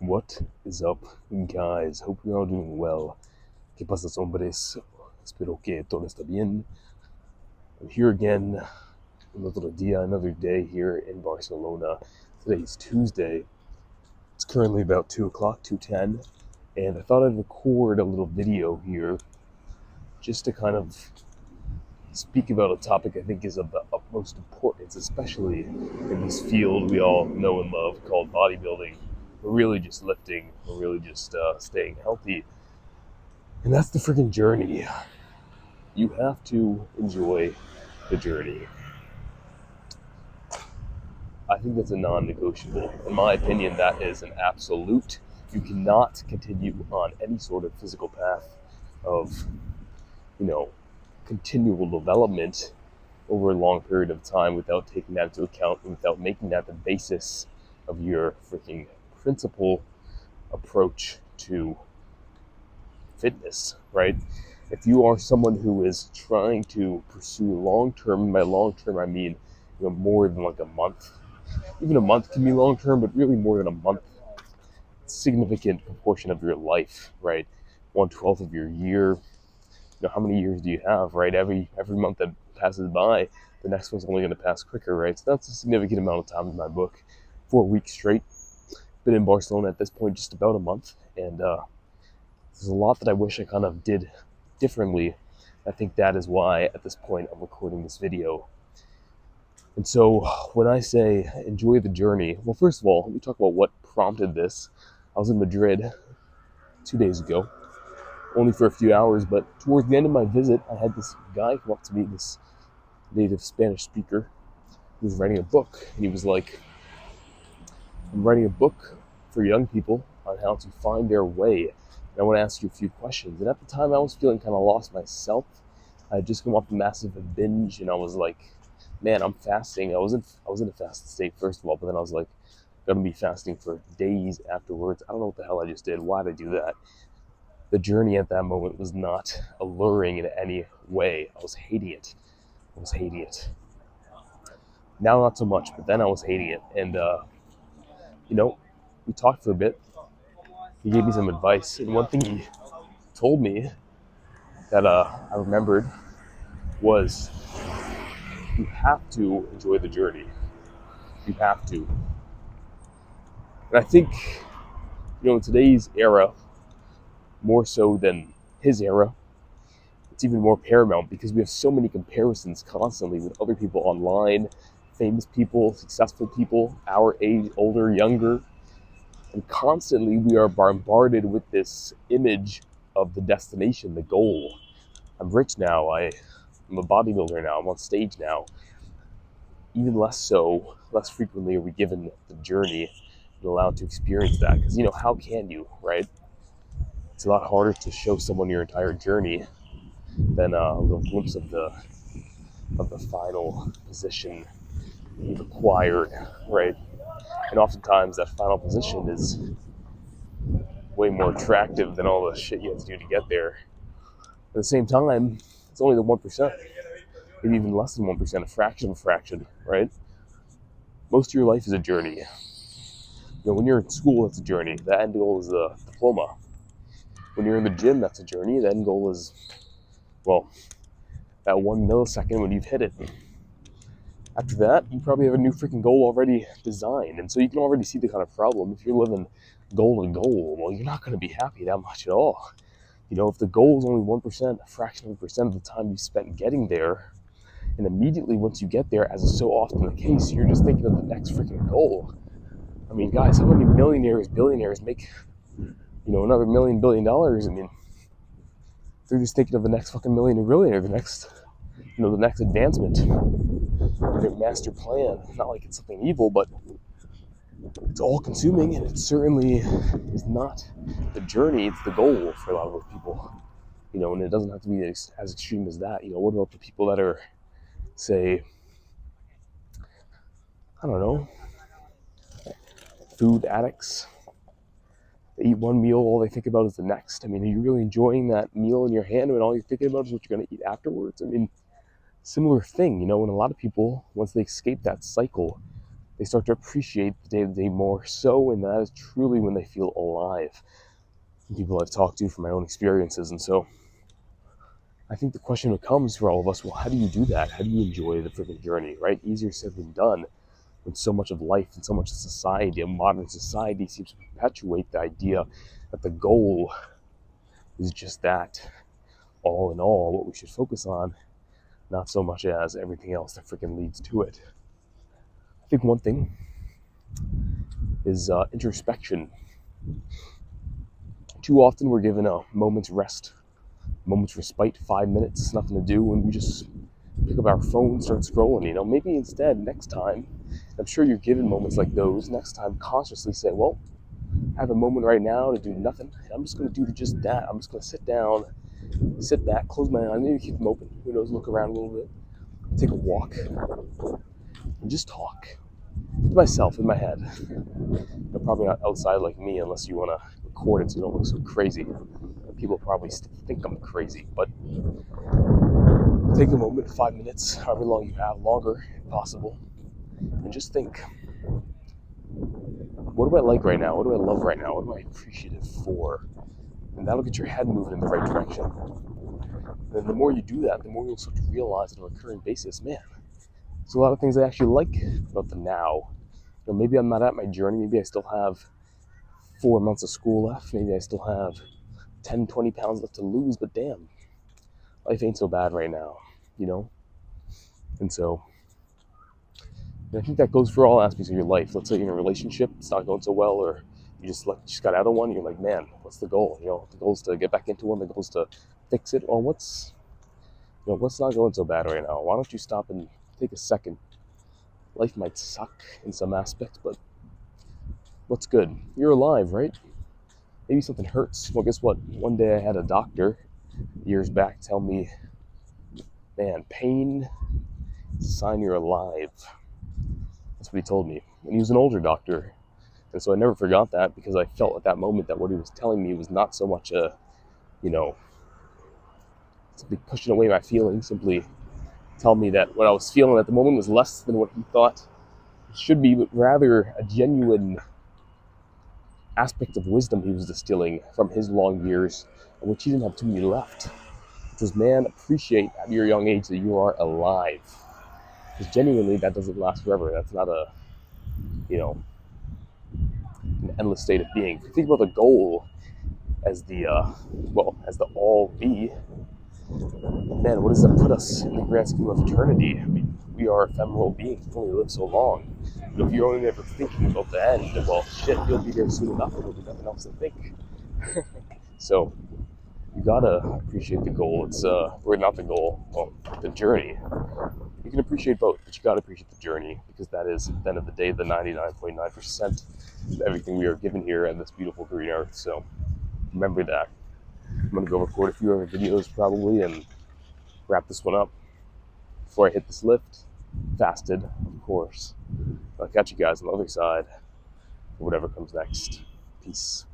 What is up, guys? Hope you're all doing well. ¿Qué pasa, hombres? Espero que todo está bien. I'm here again, another dia, another day here in Barcelona. Today is Tuesday. It's currently about 2 o'clock, 2:10, and I thought I'd record a little video here just to kind of speak about a topic I think is of the utmost importance, especially in this field we all know and love called bodybuilding. We're really just lifting, we're really just staying healthy. And that's the freaking journey. You have to enjoy the journey. I think that's a non-negotiable. In my opinion, that is an absolute. You cannot continue on any sort of physical path of, continual development over a long period of time without taking that into account and without making that the basis of your freaking principal approach to fitness, right? If you are someone who is trying to pursue long-term, by long-term I mean, more than like a month. Even a month can be long-term, but really more than a month, significant proportion of your life, right? 1/12 of your year. How many years do you have, right? Every month that passes by, the next one's only going to pass quicker, right? So that's a significant amount of time in my book. 4 weeks straight. Been in Barcelona at this point just about a month, and there's a lot that I wish I kind of did differently. I think that is why at this point I'm recording this video. And so when I say enjoy the journey, well, first of all, let me talk about what prompted this. I was in Madrid 2 days ago, only for a few hours, but towards the end of my visit, I had this guy come up to me, this native Spanish speaker, who was writing a book, and he was like, I'm writing a book for young people on how to find their way, and I want to ask you a few questions. And at the time, I was feeling kind of lost myself. I had just come off a massive binge, and I was like, man, I'm fasting. I was in a fasted state, first of all, but then I was like, going to be fasting for days afterwards. I don't know what the hell I just did. Why did I do that? The journey at that moment was not alluring in any way. I was hating it. Now, not so much, but then I was hating it. And, we talked for a bit. He gave me some advice. And one thing he told me that I remembered was you have to enjoy the journey. You have to. And I think, in today's era, more so than his era, it's even more paramount because we have so many comparisons constantly with other people online, famous people, successful people, our age, older, younger, and constantly we are bombarded with this image of the destination, the goal. I'm rich now, I'm a bodybuilder now, I'm on stage now. Even less frequently are we given the journey and allowed to experience that, because how can you, right? It's a lot harder to show someone your entire journey than a little glimpse of the final position you've acquired, right? And oftentimes that final position is way more attractive than all the shit you have to do to get there. At the same time, it's only the 1%, maybe even less than 1%, a fraction of a fraction, right? Most of your life is a journey. When you're in school, that's a journey. The end goal is the diploma. When you're in the gym, that's a journey. The end goal is, that 1 millisecond when you've hit it. After that, you probably have a new freaking goal already designed. And so you can already see the kind of problem. If you're living goal to goal, well, you're not going to be happy that much at all. If the goal is only 1%, a fraction of a percent of the time you spent getting there, and immediately once you get there, as is so often the case, you're just thinking of the next freaking goal. I mean, guys, how many millionaires, billionaires make, another $1 billion, $1 billion? I mean, they're just thinking of the next fucking millionaire, billionaire, the next advancement, their master plan. Not like it's something evil, but it's all consuming, and it certainly is not the journey, it's the goal for a lot of those people. And it doesn't have to be as extreme as that. What about the people that are, say, I don't know, food addicts? They eat one meal, all they think about is the next. I mean, are you really enjoying that meal in your hand when all you're thinking about is what you're going to eat afterwards? I mean, similar thing, and a lot of people, once they escape that cycle, they start to appreciate the day to day more so, and that is truly when they feel alive. People I've talked to from my own experiences, and so I think the question becomes for all of us, well, how do you do that? How do you enjoy the freaking journey, right? Easier said than done, when so much of life and so much of society, of modern society, seems to perpetuate the idea that the goal is just that, all in all, what we should focus on, not so much as everything else that freaking leads to it. I think one thing is introspection. Too often we're given a moment's rest, moment's respite, 5 minutes, nothing to do, and we just pick up our phone, start scrolling. Maybe instead, next time, I'm sure you're given moments like those, next time consciously say, well, I have a moment right now to do nothing. I'm just going to do just that. I'm just going to sit down, sit back, close my eyes, maybe keep them open. Who knows, look around a little bit, take a walk, and just talk to myself in my head. You're probably not outside like me unless you want to record it so you don't look so crazy. People probably think I'm crazy, but take a moment, 5 minutes, however long you have, longer if possible, and just think, what do I like right now? What do I love right now? What am I appreciative for? And that'll get your head moving in the right direction. And the more you do that, the more you'll start to realize on a recurring basis, man, there's a lot of things I actually like about the now. Maybe I'm not at my journey. Maybe I still have 4 months of school left. Maybe I still have 10, 20 pounds left to lose, but damn, life ain't so bad right now, And so I think that goes for all aspects of your life. Let's say you're in a relationship, it's not going so well, or you just got out of one, you're like, man, what's the goal? The goal is to get back into one, the goal is to fix it. Or what's not going so bad right now? Why don't you stop and take a second? Life might suck in some aspects, but what's good? You're alive, right? Maybe something hurts. Well, guess what? One day I had a doctor years back tell me, man, pain is a sign you're alive. That's what he told me. And he was an older doctor. And so I never forgot that, because I felt at that moment that what he was telling me was not so much simply pushing away my feelings, simply tell me that what I was feeling at the moment was less than what he thought it should be, but rather a genuine aspect of wisdom he was distilling from his long years, of which he didn't have too many left. Which was, man, appreciate at your young age that you are alive. Because genuinely, that doesn't last forever. That's not an endless state of being. If you think about the goal as the all be, man, what does that put us in the grand scheme of eternity? I mean, we are ephemeral beings. We only live so long. If you're only ever thinking about the end, then, well, shit, you'll be there soon enough, and there'll be nothing else to think. So you gotta appreciate the goal. It's or not the goal, well, the journey. You can appreciate both, but you gotta appreciate the journey, because that is, at the end of the day, the 99.9% of everything we are given here on this beautiful green earth. So remember that. I'm gonna go record a few other videos probably and wrap this one up before I hit this lift. Fasted, of course. I'll catch you guys on the other side for whatever comes next. Peace.